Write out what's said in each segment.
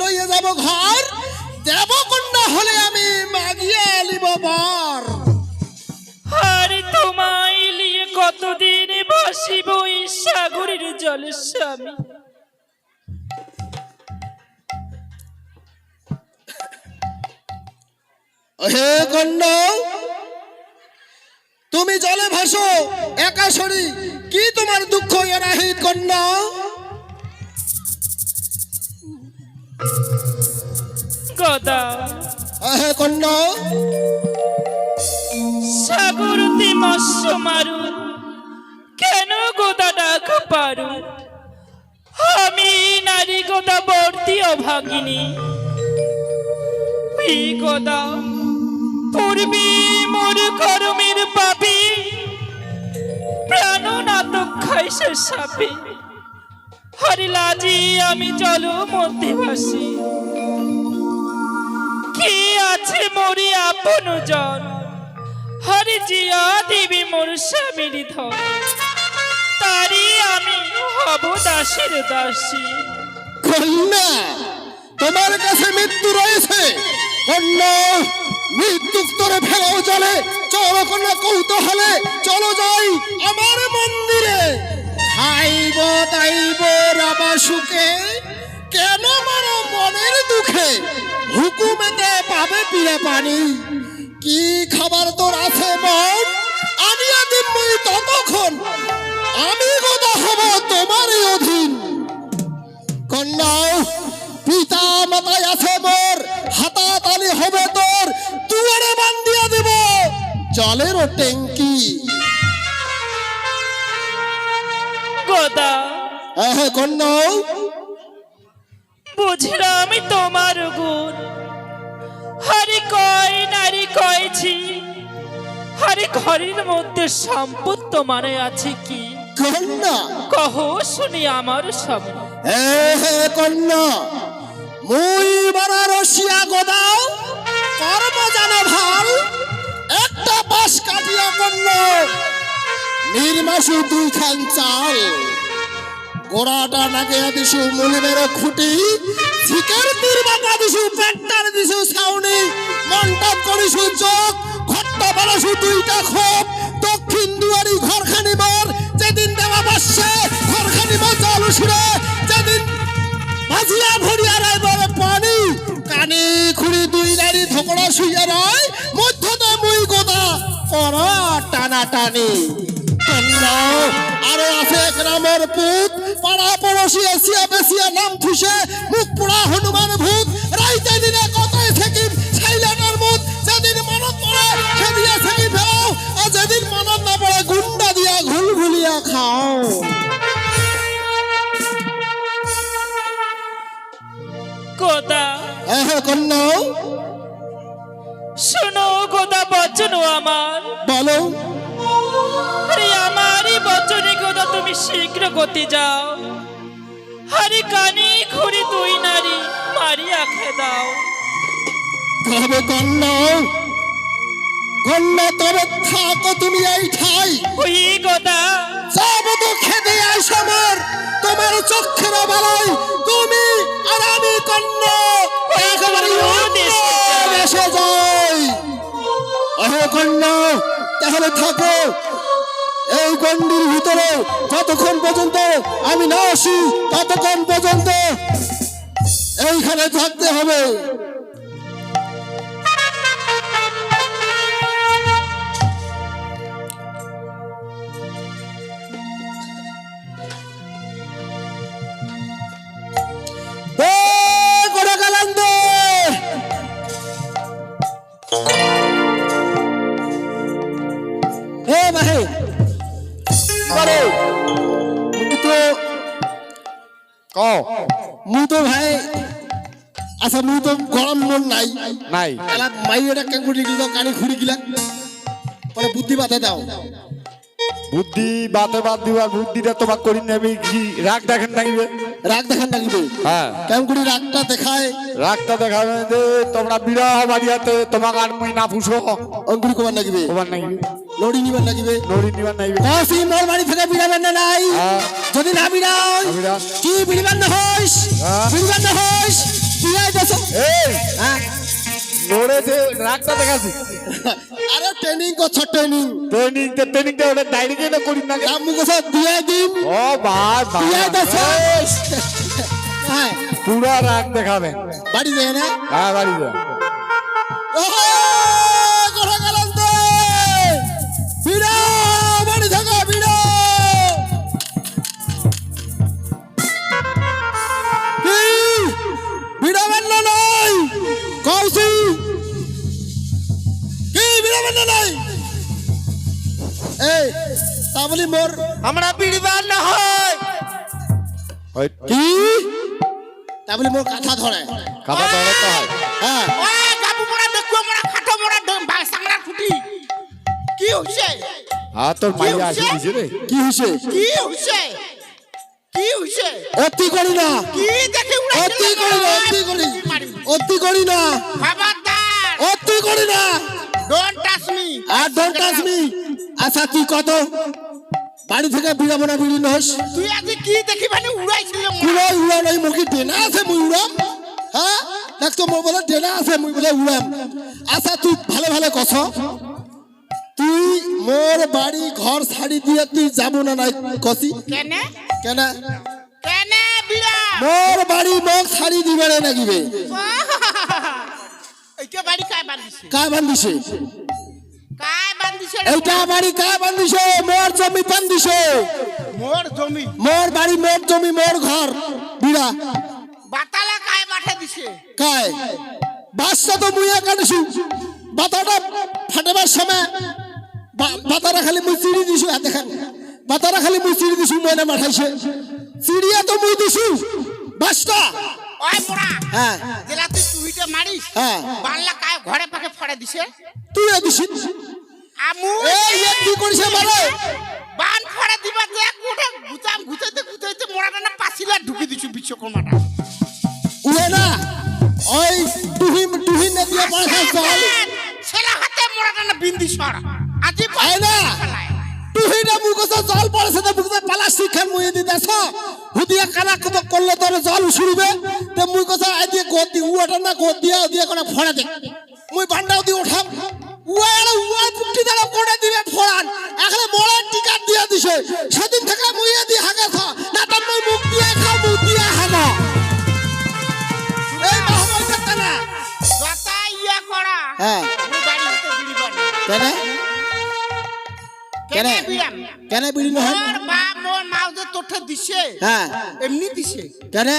লইয়ে যাব ঘর, দেবকন্যা হলে আমি মাগিয়ে আলিব বর। আরে তোমায় নিয়ে কতদিন বসিব এই সাগরের জলে স্বামী। হে কন্যা, তুমি জলে ভাসো একাশরী, কি তোমার দুঃখ এরাহিত কন্যা? গদা হে কন্যা, সাগরতে মৎস্য মারু, কেন গোদা ডাক পারু? আমি নারী গোদা বর্তি অভাগিনী। এই গোদা পূর্বে মোর করমের পাপি, প্রাণ নাটক খাইছে সাপে। হরি লাজি আমি জল মধ্যে ভাসি, কি আছে মোরে আপন জন? হরি জিয়া দেবী মোর স্বামীর ধন, তারি আমি হব দাসের দাসী। কন্যা, তোমার কাছে মৃত্যু রয়েছে। কন্যা, মৃত্যু তোরে ফেলাও জলে। চলো কন্যা কৌতূহলে, চলো যাই আমার মন্দিরে। খাইব তাইব রাবা সুখে, কেন মার মনের দুঃখে? হুকুমেতে পাবে পিড়ে পানি, কি খাবার তোর আছে মন? আনিয়া দিন ততক্ষণ আমি গোদা হব তোমারই অধীন। কন্যা, পিতা মাতায় আছে মোর, হাতাতালি হবে তোর, দুয়ারে বান্ধিয়া দেব জলের ট্যাঙ্কি। গোদা কন্যা, বুঝলাম আমি তোমার গুণ। হরি কয় নারী কয়েছি, হরি ঘরের মধ্যে সম্পদ তোমার আছে কি? কন্যা, কহ শুনি আমার স্বপ্ন। হে কন্যা, মুই বারা রসিয়া গোদাও, কর্ম জানো ভাল। একটা পাশ কাটিয়া কন্যা, নির্মাসু দুই খান চাল। গোড়াটা নাকে দিছু মুলিমের খুঁটি, ঝিকের তীর বাঁকা দিছু পেটটার দিছু ছাউনি। মনটা করিছু চোখ, ঘরটা বানাছু দুইটা খোপ। দক্ষিণ দুয়ারি ঘরখানি বর, যেদিন দেওয়া বাসছে ঘরখানি বর জল উছুরে। যেদিন ভাজিয়া ভরিয়া রায় বলে পানি, কানে খুঁড়ি দুই নারী ধোকড়া শুইয়া রয়। মধ্যতে মুই গোদা কর টানা টানি। আরো আছে এক নামের পুত, পাড়া পড়োশি এসিয়া বেসিয়া নাম থুসে। মুখ পোড়া হনুমান ভূত, রাইতে দিনে কতই থেকে সাইলেন্টার মুত। যেদিন মানত পড়ে সেদিয়া থেকে ফেলাও, আর যেদিন মানত না পড়ে গুন্ডা দিয়া ঘুল ঘুলিয়া খাও। গোদা কন্যা, শোনো গোদা বচন আমার। বলো। আরে আমারই বচনে গোদা তুমি শীঘ্র গতি যাও। হরি কানে ঘুরি দুই নারী মারিয়া খেদাও। তবে কন্যা, কন্যা তবে থাকো তুমি এই ঠাই। ওই গোদা যাব তো খেদে আইস আমার, তোমার চক্ষের বেলায় তুমি আর আমি কন্যা একেবারে এসে যাই। কন্যা, তাহলে থাকো এই গন্ডির ভিতরে যতক্ষণ পর্যন্ত আমি না আসি, ততক্ষণ পর্যন্ত এইখানে থাকতে হবে। মুই তো ভাই আচ্ছা, মুই তো গরম মন নাই নাই এলা মাইয়েরা কেঙ্গুড়ি গিল কানে খুঁড়ি গিলা পরে বুদ্ধি বাতে দাও। বুদ্ধি বাতে বাদ দিবার বুদ্ধিটা তোমাক করি নেবে কি? রাগ দেখেন নাইবে, রাগ দেখান লাগিবে। হ্যাঁ, কেঙ্গুড়ি রাগটা দেখায়, রাগটা দেখাবে যে তোমরা বিবাহ বাড়িয়াতে তোমাকে আর মুই না পুষো অঙ্গুড়ি কবার লাগিবে, তোমার নাইবে লড়ি নিবার লাগিবে, নড়ি নিবার নাইবে। কসি মোর বাড়ি থেকে বিড়াবেন না নাই? যদি না বিড়াও বিড়াও। কি বিড়িবান না হইস, হ্যাঁ। বিড়িবান না হইস দিয়ে দেছো এই হ্যাঁ নড়ে যে রাগটা দেখাছি আরে ট্রেনিং করছো ট্রেনিং ট্রেনিংটা ওটা ডাইরেক্ট না করি না রামু কোসা দিয়ে দিন ও ভাই দিয়ে ভাই দেছো হ্যাঁ পুরা রাগ দেখাবে বাড়ি দেয় না হ্যাঁ বাড়ি যা ওহো কোথা গেলাম তো ভিড়ো বাড়ি থাকা ভিড়ো কি ভিড়ো বান্ন নাই কৌশি কি ভিড়ো বান্ন নাই এই তা বলি মোর আমরা বিড়িবার না হয় ওই কি তা বলি মোর কথা ধরে খাতা ধরে তো হয় হ্যাঁ ওই গাবু মোড়া দেখো মোড়া খাটো মোড়া সাংড়া খুঁটি কি হইছে হ্যাঁ তোর মাইয়া আসি দিছে রে কি হইছে কি হইছে কি হইছে অতি করি না কি দেখে অতি করি না অতি করি না খবরদার অতি করি না ডোন্ট টাচ মি আর ডোন্ট টাচ মি আচ্ছা তুই কত বাড়ি থেকে বিড়াবো না বিড়ি নস তুই আজ কি দেখি মানে উড়াইছিল কুলো উড়া নাই মুখি ডেনা আছে মুই উড়াম হ্যাঁ দেখ তো মোর বলে ডেনা আছে মুই বলে উড়াম আচ্ছা তুই ভালো ভালো কছ তুই মোর বাড়ি ঘর ছাড়ি দিয়ে তুই যাবো না নাই কসি কেনে কেন কেনে বিড়া মোর বাড়ি মোক ছাড়ি দিবে না নাকিবে এইটা বাড়ি কায় বান্ধিছে কায় বান্ধিছে কায় বান্ধিছে এইটা বাড়ি কায় বান্ধিছে মোর জমি বান্ধিছে মোর জমি মোর বাড়ি মোর জমি মোর ঘর বিড়া বাতালা কায় মাঠে দিছে কায় বাচ্চা তো মুইয়া কাটিছু বাতাটা ফাটাবার সময় বাতারা খালি মুই চিড়ি দিছু দেখেন বাতারা খালি মুই চিড়ি দিছু মনে মাঠাইছে চিড়িয়া তো মুই দিছু বাচ্চা ওই মোড়া হ্যাঁ জেলা তুই টুইটা মারিস হ্যাঁ। বাংলা কায় ঘরে পাকে ফড়ে দিছে তুই দিছিস আমু এই এ কি করিছে মারে বান ফড়ে দিবা দেখ কোঠে গুতাইতে মোড়াটা না পাছিলা ঢুকি দিছু বিশ্বকর্মাটা উড়ে না ওই তুহি না দিয়ে পড়া চল ছেলা হাতে মোড়াটা না বিন্দি সরা আজি আয় না তুই না মুখে জল পড়েছে না মুখে প্লাস্টিক খান মুই দিতেছ হুদিয়া কানা কত করলে তোর জল উছুড়বে তে মুই কথা আই দিয়ে গদি উয়াটা না গদিয়া দিয়া করে ফড়া দে মুই বান্ডাও দি উঠাম উয়া পুটি দাঁড়া করে দিবে ফড়ান এখানে মোড়ার টিকাট দিয়া দিছে সেদিন থেকে মুই দি হাগে থা না তার মুই মুখ দিয়ে খাও মুখ দিয়ে হাগা এই মহাবলটা কানা কথা ইয়া করা হ্যাঁ মুই বাড়ি হতে বিড়ি বাড়ি কেন কেনে বিড়াম কেন বিড়ি না মোর বাপ মোর মাও যে তোঠে দিছে হ্যাঁ এমনি দিছে কেন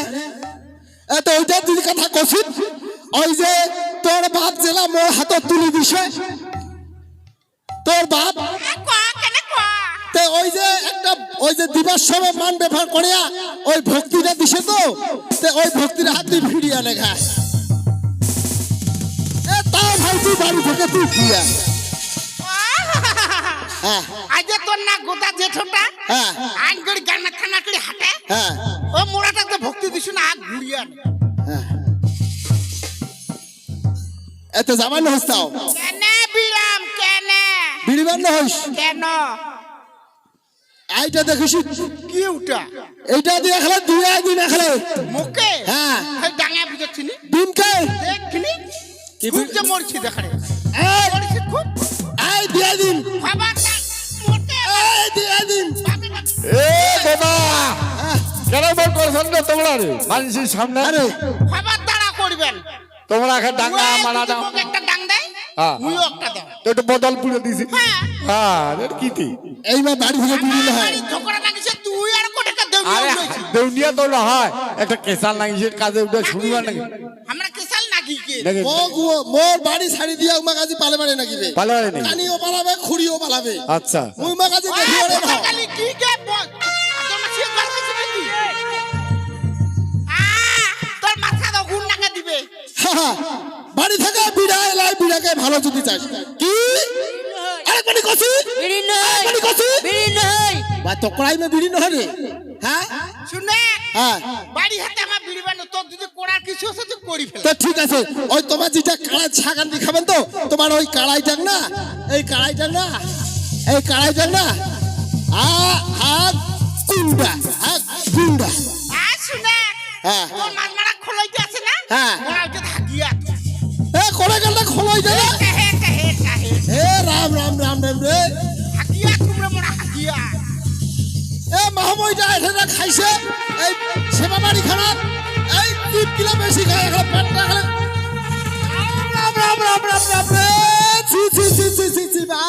এত ওইটা তুই কথা কছিস ওই যে তোর বাপ জেলা মোর হাতত তুলি দিছে তোর বাপ কেনে কয়া তে ওই যে একটা ওই যে দিবার সময় মান ব্যবহার করিয়া ওই ভক্তিটা দিছে তো তে ওই ভক্তির হাত দিয়ে ভিড়িয়া লেখা এ তাও ভাই তুই বাড়ি থেকে তুই ফিয়া হ্যাঁ আজ তোর না গোদা জেঠোটা হ্যাঁ আইন করে গানা খানা করে হাঁটে হ্যাঁ ও মোড়াটাতে ভক্তি দিছু না আগ ঘুরিয়া এত জামাই না হস্তাও কেনে বিড়াম কেনে বিড়ি বান্ন হইস কেন আইটা দেখিস কি উঠা এইটা দিয়ে খেলে দুই দিন খেলে মুখে হ্যাঁ এই ডাঙা বুঝাচ্ছিনি ডিমকে দেখছিনি খুব যে মরছি দেখারে এই মরছি খুব এই দিয়ে দিন খবরদার মোটে এই দিয়ে দিন বাপি বাপি এ বাবা কেন বল করছেন না তোমরা রে মানুষের সামনে আরে খবরদারা করবেন তোমরা এখন ডাঙ্গা ওই মারা যদি দাও মোক একটা ডাং দেয় হ্যাঁ। মুইও একটা দাও তো একটু বদল পুড়ে দিছি হ্যাঁ। হ্যাঁ এর কি তি এইবার বাড়ি থেকে বিড়ি না হয় বাড়ি ঝগড়া লাগিছে তুই আর কোটাকা দেউ আরে দেউনিয়া তো না হয় একটা কেসাল লাগিছে কাজে উঠে শুনিবার নাকি আমরা কেসাল নাকি কে নাকি মোর বাড়ি ছাড়ি দিয়া মাগাজি পালে পারে নাকি রে ভালো হয় নাকি কানিও পালাবে খুড়িও পালাবে আচ্ছা মুই মাগাজি দেখি ওরে না খালি কি কে বল আদম সে গল কিছু নাকি তোর মাথা দাও গুণ নাকা দিবে বাড়ি থেকে বিড়া এলাই বিড়াকে ভালো যদি চাস কি আরে কোনি কসি বিড়ি নয় কোনি কসি বিড়ি নয় বা তো কড়াই মে বিড়ি নহরে হ্যাঁ শুনে হ্যাঁ বাড়ি হাতে আমার বিড়ি বানো তোর যদি কোড়ার কিছু আছে তুই করি ফেল তো ঠিক আছে ওই তোমার যেটা কাড়াই ছাগান দিয়ে খাবেন তো তোমার ওই কাড়াইটা না এই কাড়াইটা না এই কাড়াইটা না গুন্ডা গুন্ডা শুনে হ্যাঁ। তোর মাছ মারা খোলাইতে আছে না হ্যাঁ। সময়টা এটা খাইছে এই সেবা বাড়ি খারাপ এই 3 কিলো বেশি খায় এখন পেটটা খালে রাম রাম রাম রাম রাম রে ছি ছি ছি ছি ছি ছি বা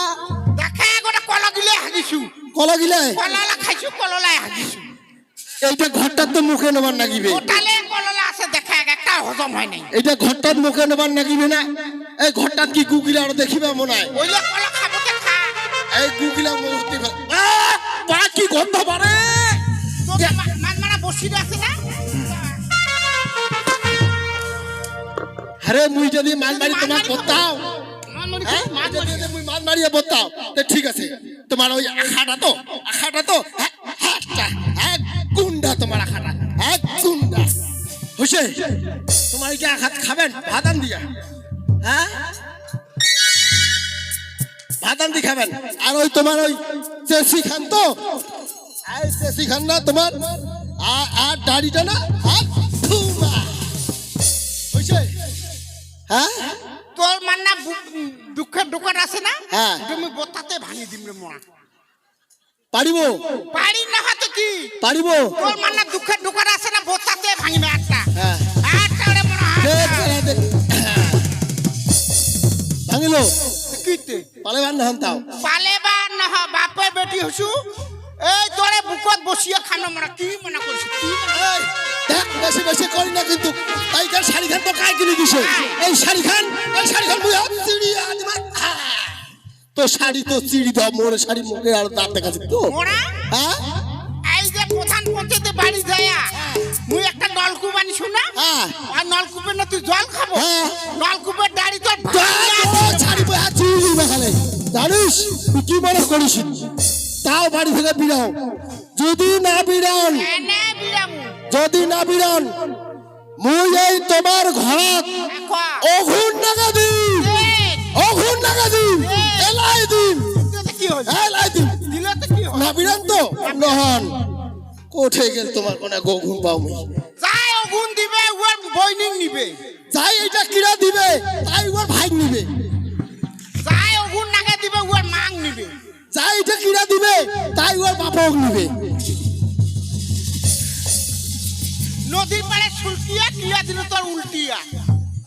দেখে গোটা কলা গিলে হাগিছু কলা গিলে কলালা খাইছু কললাই হাগিছু এইটা ঘরটার তো মুখে নেবার নাগিবে ওটালে কললা আছে দেখে একটা হজম হয় নাই এইটা ঘরটার মুখে নেবার নাগিবে না এই ঘরটার কি গুগিলা আর দেখিবে মনে হয় ওইলে কলা খাবো তে খা এই গুগিলা মুক্তি বা কি গন্ধ বারে তোর মানমারা বসি আছে না আরে মুই যদি মালবাড়ি তোমার বতাও মানমারি যদি মুই মালবাড়িয়ে বতাও তো ঠিক আছে তোমার ওই আখাটা তো এক গুন্ডা তোমার আখাটা এক গুন্ডা হইছে তোমার কি আখাত খাবেন ভাতান দিয়া হ্যাঁ ভাতান দি খাবেন আর ওই তোমার ওই চেসি খান তো এই চেসি খান না তোমার আর দাড়িটা না হইছে হ্যাঁ তোর মান্না দুঃখের দোকান আছে না হ্যাঁ। তুমি বোতাতে ভাঙি দিম রে মোয়া পারিব পারি না হয়তো কি পারিব তোর মান্না দুঃখের দোকান আছে না বোতাতে ভাঙিবে একটা হ্যাঁ একটা রে মোনা ভাঙিলো কিতে পালে বান না তাও পালে বা না বাপের বেটি হসু এই তোরে বুকত বসিয়া খানো মোনা কি মনে করিস কি এই, দেখ বেশি বেশি করি না কিন্তু তাইকার শাড়ি খান তো কাই কিনে দিছে এই শাড়ি খান মুই হাত চিড়ি আদিমা তো শাড়ি তো চিড়ি দাও মোরে শাড়ি মুখে আর দাঁত দেখাচ্ছে তো মোরা হ্যাঁ এই যে প্রধান পঞ্চায়েতে বাড়ি যায়া মুই একটা নলকূপ আনি শুনা হ্যাঁ আর নলকূপের না তুই জল খাবো হ্যাঁ। নলকূপের দাড়ি তোর শাড়ি বই হাত চিড়ি দেখালে জানিস তুই কি মনে করিস তাও বাড়ি থেকে বিড়াও যদি না বিড়ান এনে বিরামু যদি না বিড়ান মুই এই তোমার ঘৰত অঘুন নাগা দিম অঘুন নাগা দিম এলাই দিম কি হল এলাই দিম দিলে তো কি হল না বিড়ান তো নহন কোঠে গেল তোমার কোনা গঘুন পাও মুই যাই গুণ দিবে ওর বইনিং নিবে যাই এটা কিরা দিবে তাই ওর ভাই নিবে যাই গুণ নাগে দিবে ওর মাং নিবে যাই এটা কিরা দিবে তাই ওর বাপক নিবে নদীর পাড়ে সুলকিয়া কিয়া দিলে তোর উল্টিয়া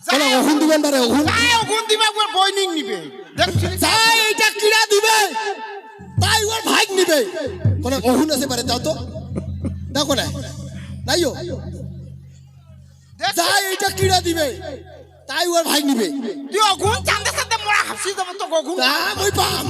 কোনা অঘুন দিবেন বারে অঘুন যাই গুণ দিবে ওর বইনিং নিবে দেখছিস যাই এটা কিরা দিবে তাই ওর ভাই নিবে কোনা অঘুন আছে পারে দাও তো দাও কোনা নাইও যাই এটা কিরা দিবে তাই ওর ভাই নিবে তুই গুণ চান্দে সাথে মোরা হাসি দেব তো গুণ তা মই পাম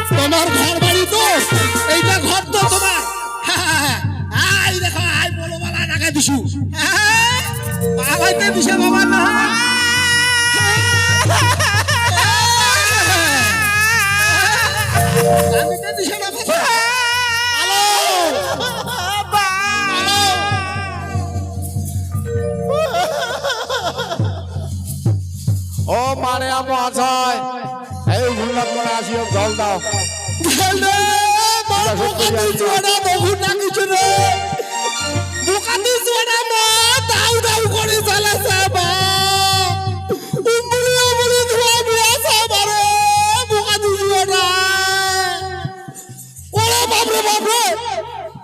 তোমার ঘর বাড়ি তো এইটা ঘর তো তোমার আই দেখো আই বলো বালা নাগা দিছু পালাইতে দিছে বাবা না আমিতে দিছে না পালো ও মারে আমো আছায় এই ভুলনা করে আসিও জল দাও গেলে মা বোকাতি জোড়া বহু নাকিছ রে বোকাতি জোড়া মা দাউ দাউ করে চালাছে মা উমরি ধোয়া বিয়াছে মারে বোকাতি জোড়া ওরে বাপরে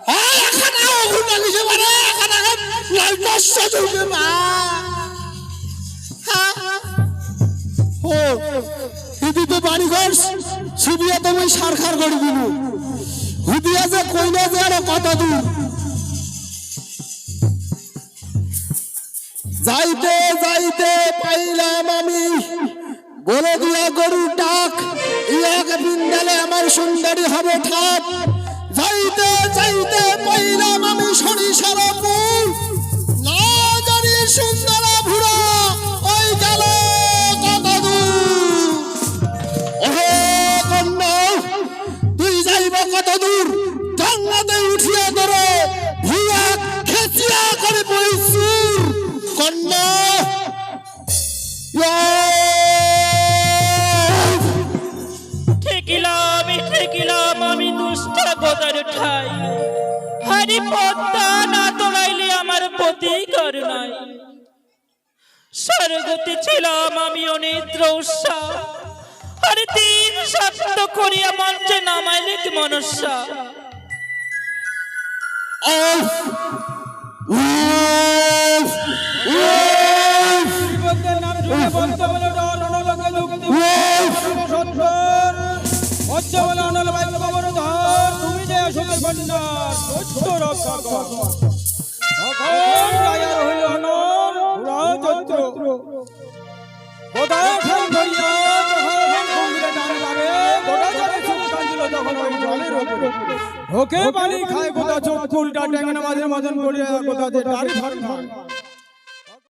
হ্যাঁ এখানে বহু নাকিছ মারে এখানে লাই নষ্ট হইবে মা ও দিদি তো বাড়ি ঘর সুবিয়া তুমি সারখার করে দিল হুদিয়া যে কইনা যে আর কত দূর যাইতে যাইতে পাইলাম আমি বলে দিয়া গরু ডাক ইয়াক বিন্দালে আমার সুন্দরী হবে ঠাপ যাইতে যাইতে পাইলাম আমি সরিষার ফুল না জানি সুন্দর ভুরা ওই গেল কত দূর ওহে কন্যা তুই যাইব কত দূর জান্নাতে উঠিয়া ধরে ভুয়া খেত ভাই, হরি পদ্মা না তোলাইলে আমার পতি করুণায় স্বর্গতে ছিলাম আমি অনিদ্র উৎসাহ, হরি 3 সপ্তাহ করিয়া মঞ্চে নামাইলে কি মনস্যা। তুমি যে আসলে ভান্ডার সত্য রক্ষা কর। তখন রাজার হইল অনর পুরাতন্ত্র। কোথায় ঠাই ধরিয়া যখন গম্ভীরে টান পাবে, গোটা জলে চোখ কাঁদিল তখন ওই জলের উপরে। ঢোকে পানি খায় কোথা চোখ উল্টা ট্যাংরা মাঝের মতন করিয়া কোথা যে টানি ঠান্ডা।